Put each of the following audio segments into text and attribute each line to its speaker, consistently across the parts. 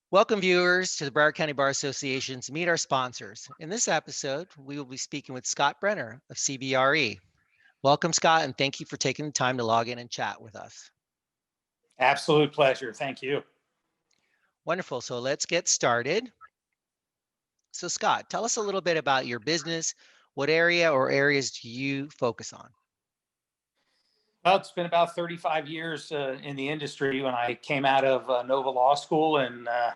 Speaker 1: Welcome, viewers, to the Broward County Bar Association's Meet Our Sponsors. In this episode, we will be speaking with Scott Brenner of CBRE. Welcome, Scott, and thank you for taking the time to log in and chat with us.
Speaker 2: Absolute pleasure. Thank you.
Speaker 1: Wonderful. So let's get started. So, Scott, tell us a little bit about your business. What area or areas do you focus on?
Speaker 2: Well, it's been about 35 years in the industry. When I came out of Nova Law School, and I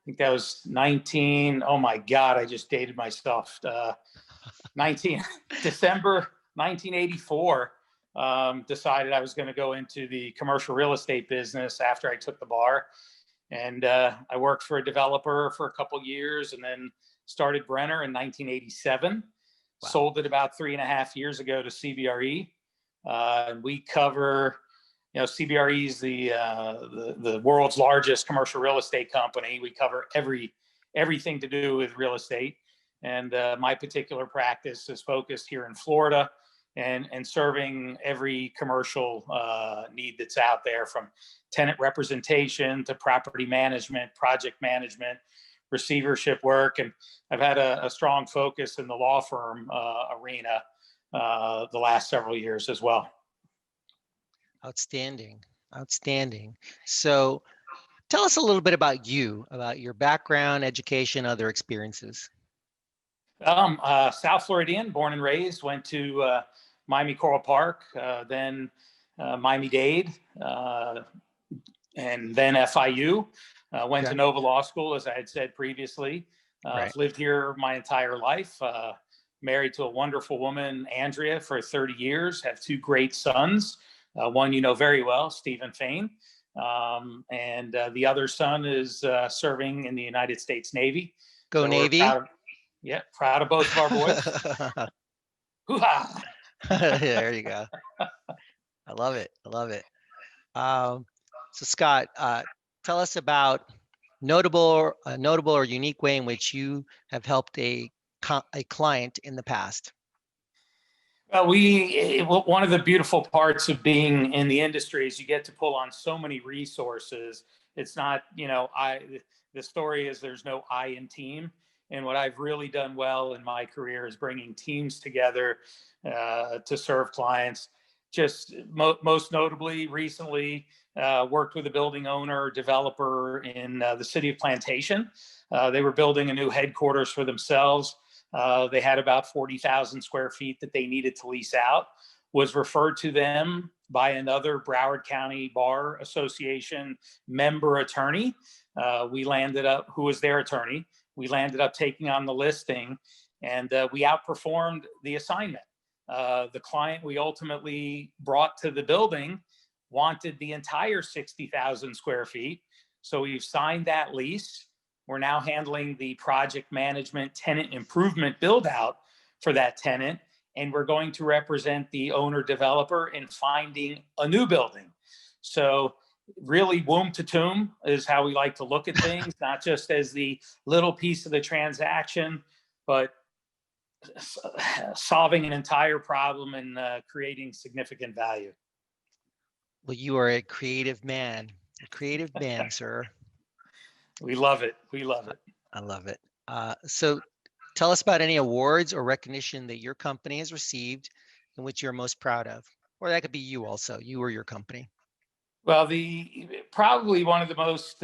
Speaker 2: think that was 19. Oh my God, I just dated myself. 19 December 1984. Decided I was going to go into the commercial real estate business after I took the bar, and I worked for a developer for a couple years, and then started Brenner in 1987.
Speaker 1: Wow.
Speaker 2: Sold it about 3.5 years ago to CBRE. And we cover, CBRE is the world's largest commercial real estate company. We cover everything to do with real estate. And my particular practice is focused here in Florida and serving every commercial need that's out there, from tenant representation to property management, project management, receivership work. And I've had a strong focus in the law firm arena the last several years as well.
Speaker 1: Outstanding. Outstanding. So tell us a little bit about you, about your background, education, other experiences.
Speaker 2: South Floridian, born and raised, went to Miami Coral Park, then Miami-Dade, and then FIU. Went to Nova Law School, as I had said previously.
Speaker 1: Right.
Speaker 2: I've lived here my entire life. Married to a wonderful woman, Andrea, for 30 years. Have two great sons. One you know very well, Stephen Fain. And the other son is serving in the United States Navy.
Speaker 1: Go
Speaker 2: So
Speaker 1: Navy.
Speaker 2: Proud of both of our boys. Hoo-ha!
Speaker 1: There you go. I love it. I love it. So Scott, tell us about notable or unique way in which you have helped a client in the past.
Speaker 2: Well, one of the beautiful parts of being in the industry is you get to pull on so many resources. It's not, the story is there's no I in team. And what I've really done well in my career is bringing teams together to serve clients. Just most notably, recently worked with a building owner, developer in the city of Plantation. They were building a new headquarters for themselves. They had about 40,000 square feet that they needed to lease out. Was referred to them by another Broward County Bar Association member attorney. Who was their attorney. We landed up taking on the listing, and we outperformed the assignment. The client we ultimately brought to the building wanted the entire 60,000 square feet. So we've signed that lease. We're now handling the project management, tenant improvement build out for that tenant. And we're going to represent the owner developer in finding a new building. So really, womb to tomb is how we like to look at things, not just as the little piece of the transaction, but solving an entire problem and creating significant value.
Speaker 1: Well, you are a creative man, sir.
Speaker 2: We love it. We love it.
Speaker 1: I love it. So tell us about any awards or recognition that your company has received in which you're most proud of, or that could be you also, you or your company.
Speaker 2: Well, probably one of the most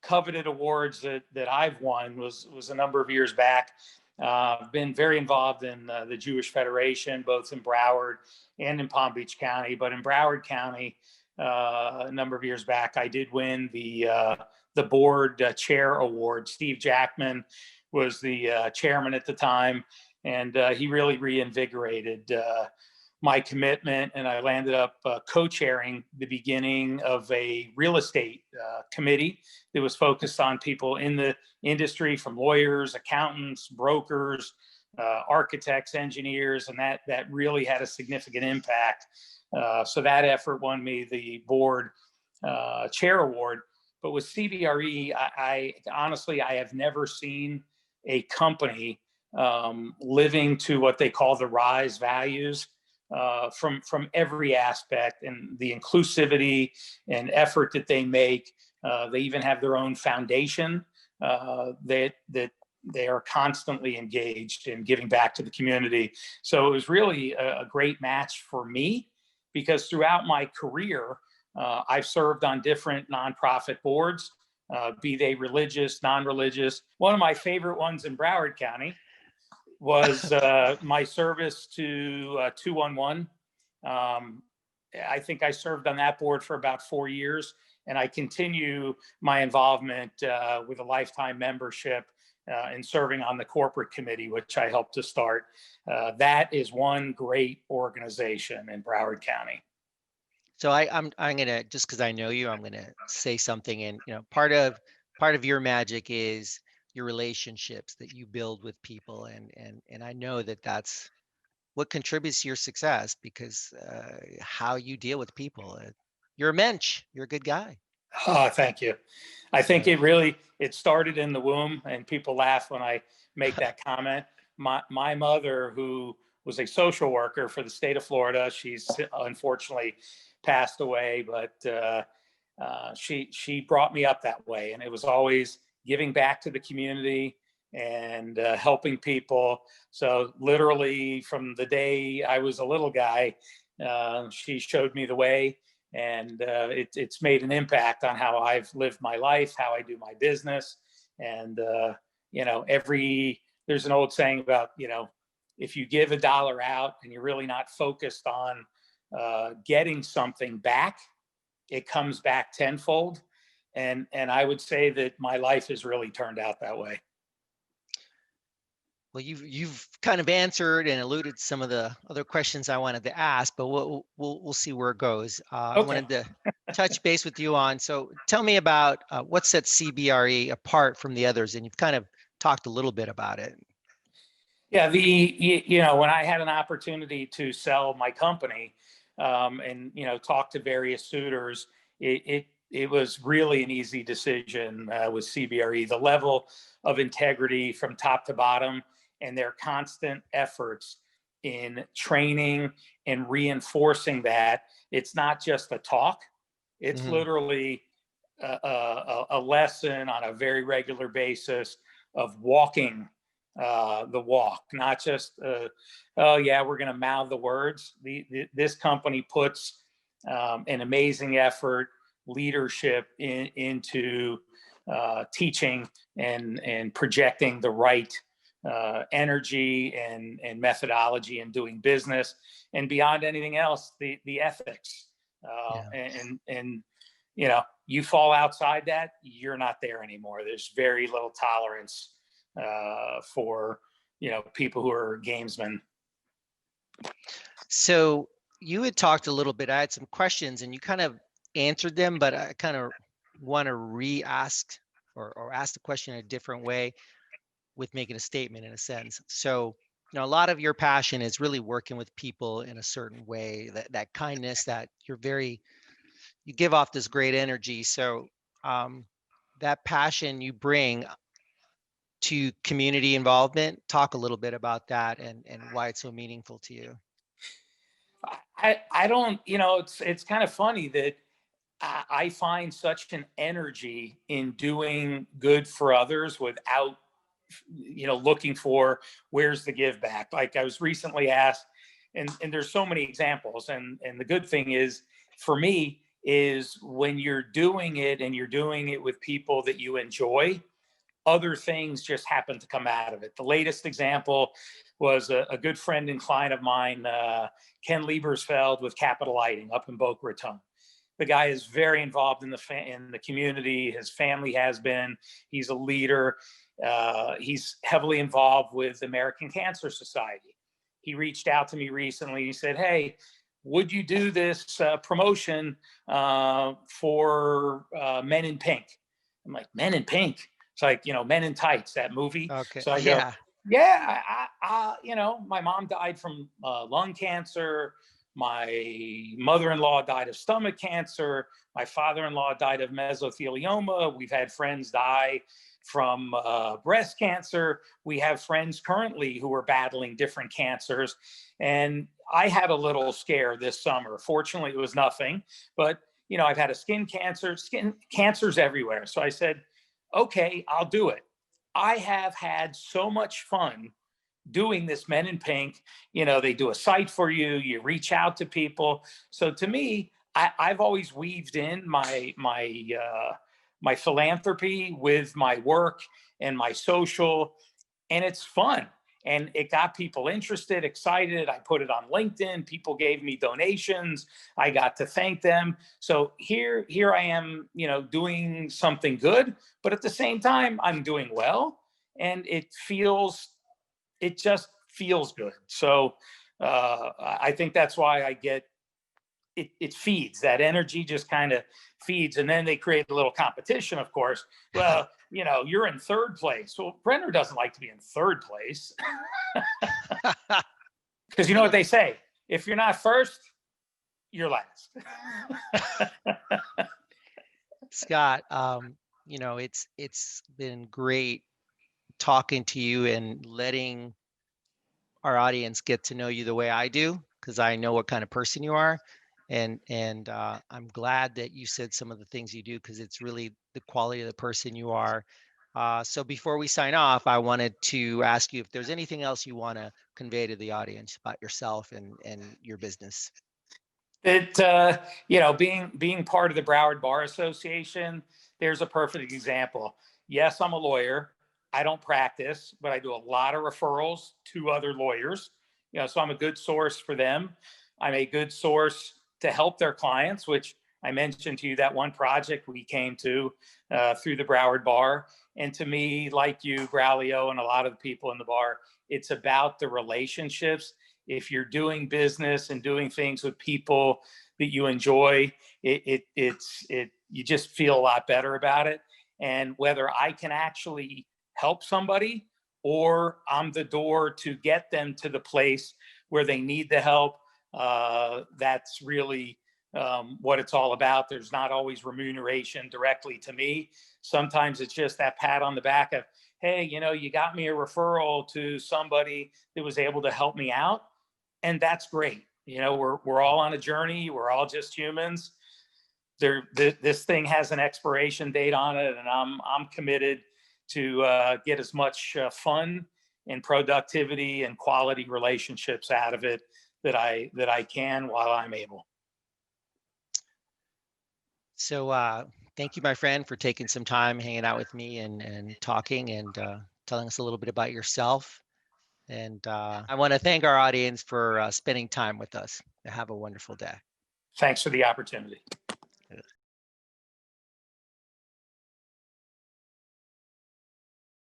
Speaker 2: coveted awards that I've won was a number of years back. I've been very involved in the Jewish Federation, both in Broward and in Palm Beach County. But in Broward County, a number of years back, I did win the board chair award. Steve Jackman was the chairman at the time, and he really reinvigorated my commitment, and I landed up co-chairing the beginning of a real estate committee that was focused on people in the industry, from lawyers, accountants, brokers, architects, engineers, and that really had a significant impact. So that effort won me the board chair award. But with CBRE, I honestly have never seen a company living to what they call the RISE values. From every aspect, and the inclusivity and effort that they make They even have their own foundation that they are constantly engaged in giving back to the community. So it was really a great match for me, because throughout my career, I've served on different nonprofit boards, be they religious, non-religious. One of my favorite ones in Broward County was my service to 211. I think I served on that board for about 4 years, and I continue my involvement with a lifetime membership and serving on the corporate committee, which I helped to start. That is one great organization in Broward County.
Speaker 1: So I'm gonna, just because I know you, I'm gonna say something. And part of your magic is your relationships that you build with people, and I know that that's what contributes to your success, because how you deal with people. You're a mensch. You're a good guy.
Speaker 2: Oh, thank you. I think
Speaker 1: So
Speaker 2: it started in the womb, and people laugh when I make that comment. My mother, who was a social worker for the state of Florida, she's unfortunately passed away, but she brought me up that way, and it was always giving back to the community and helping people. So literally from the day I was a little guy, she showed me the way, and it's made an impact on how I've lived my life, how I do my business. And there's an old saying about, if you give $1 out and you're really not focused on getting something back, it comes back tenfold. And I would say that my life has really turned out that way.
Speaker 1: well, you've kind of answered and alluded to some of the other questions I wanted to ask, but we'll see where it goes. I
Speaker 2: Okay.
Speaker 1: wanted to touch base with you on. So tell me about what sets CBRE apart from the others, and you've kind of talked a little bit about it.
Speaker 2: Yeah, when I had an opportunity to sell my company, and talk to various suitors, it was really an easy decision with CBRE. The level of integrity from top to bottom, and their constant efforts in training and reinforcing that it's not just a talk; it's
Speaker 1: Mhm.
Speaker 2: literally a lesson on a very regular basis of walking the walk, not just, oh yeah, we're going to mouth the words. This company puts an amazing effort, leadership into teaching and projecting the right energy and methodology in doing business, and beyond anything else, the ethics.
Speaker 1: Yeah.
Speaker 2: And you fall outside that, you're not there anymore. There's very little tolerance for people who are gamesmen.
Speaker 1: So you had talked a little bit. I had some questions, and you kind of answered them, but I kind of want to re-ask or ask the question in a different way with making a statement in a sentence. So, a lot of your passion is really working with people in a certain way, that kindness, that you give off this great energy. So, that passion you bring to community involvement, talk a little bit about that and why it's so meaningful to you.
Speaker 2: I don't, it's kind of funny that I find such an energy in doing good for others without, looking for where's the give back. Like I was recently asked, and there's so many examples. And the good thing is, for me, is when you're doing it and you're doing it with people that you enjoy, other things just happen to come out of it. The latest example was a good friend and client of mine, Ken Liebersfeld with Capital Lighting up in Boca Raton. The guy is very involved in the community. His family has been. He's a leader. He's heavily involved with the American Cancer Society. He reached out to me recently. He said, "Hey, would you do this promotion for Men in Pink?" I'm like, "Men in Pink?" It's like, Men in Tights, that movie.
Speaker 1: Okay.
Speaker 2: So I go,
Speaker 1: Yeah.
Speaker 2: yeah, my mom died from lung cancer. My mother-in-law died of stomach cancer. My father-in-law died of mesothelioma. We've had friends die from breast cancer. We have friends currently who are battling different cancers. And I had a little scare this summer. Fortunately, it was nothing. But I've had a skin cancer's everywhere. So I said, okay, I'll do it. I have had so much fun doing this Men in Pink. They do a site for you, you reach out to people. So to me, I've always weaved in my philanthropy with my work and my social, and it's fun. And it got people interested, excited. I put it on LinkedIn. People gave me donations. I got to thank them. So here I am, doing something good, but at the same time, I'm doing well, and it just feels good. So I think that's why I get it. It feeds, that energy just kind of feeds, and then they create a little competition, of course. Well, you're in third place. Well, Brenner doesn't like to be in third place because you know what they say: if you're not first, you're last.
Speaker 1: Scott, it's been great talking to you and letting our audience get to know you the way I do, because I know what kind of person you are. And I'm glad that you said some of the things you do, because it's really the quality of the person you are. So before we sign off, I wanted to ask you if there's anything else you want to convey to the audience about yourself and your business.
Speaker 2: That being part of the Broward Bar Association, there's a perfect example. Yes, I'm a lawyer. I don't practice, but I do a lot of referrals to other lawyers. So I'm a good source for them. I'm a good source to help their clients, which I mentioned to you, that one project we came to through the Broward Bar. And to me, like you, Braulio, and a lot of the people in the bar, it's about the relationships. If you're doing business and doing things with people that you enjoy, you just feel a lot better about it. And whether I can actually help somebody or I'm the door to get them to the place where they need the help, that's really what it's all about. There's not always remuneration directly to me. Sometimes it's just that pat on the back of, hey, you got me a referral to somebody that was able to help me out. And that's great. We're all on a journey. We're all just humans. This thing has an expiration date on it, and I'm committed to get as much fun and productivity and quality relationships out of it that I can while I'm able.
Speaker 1: So thank you, my friend, for taking some time hanging out with me and talking and telling us a little bit about yourself. And I want to thank our audience for spending time with us. Have a wonderful day.
Speaker 2: Thanks for the opportunity.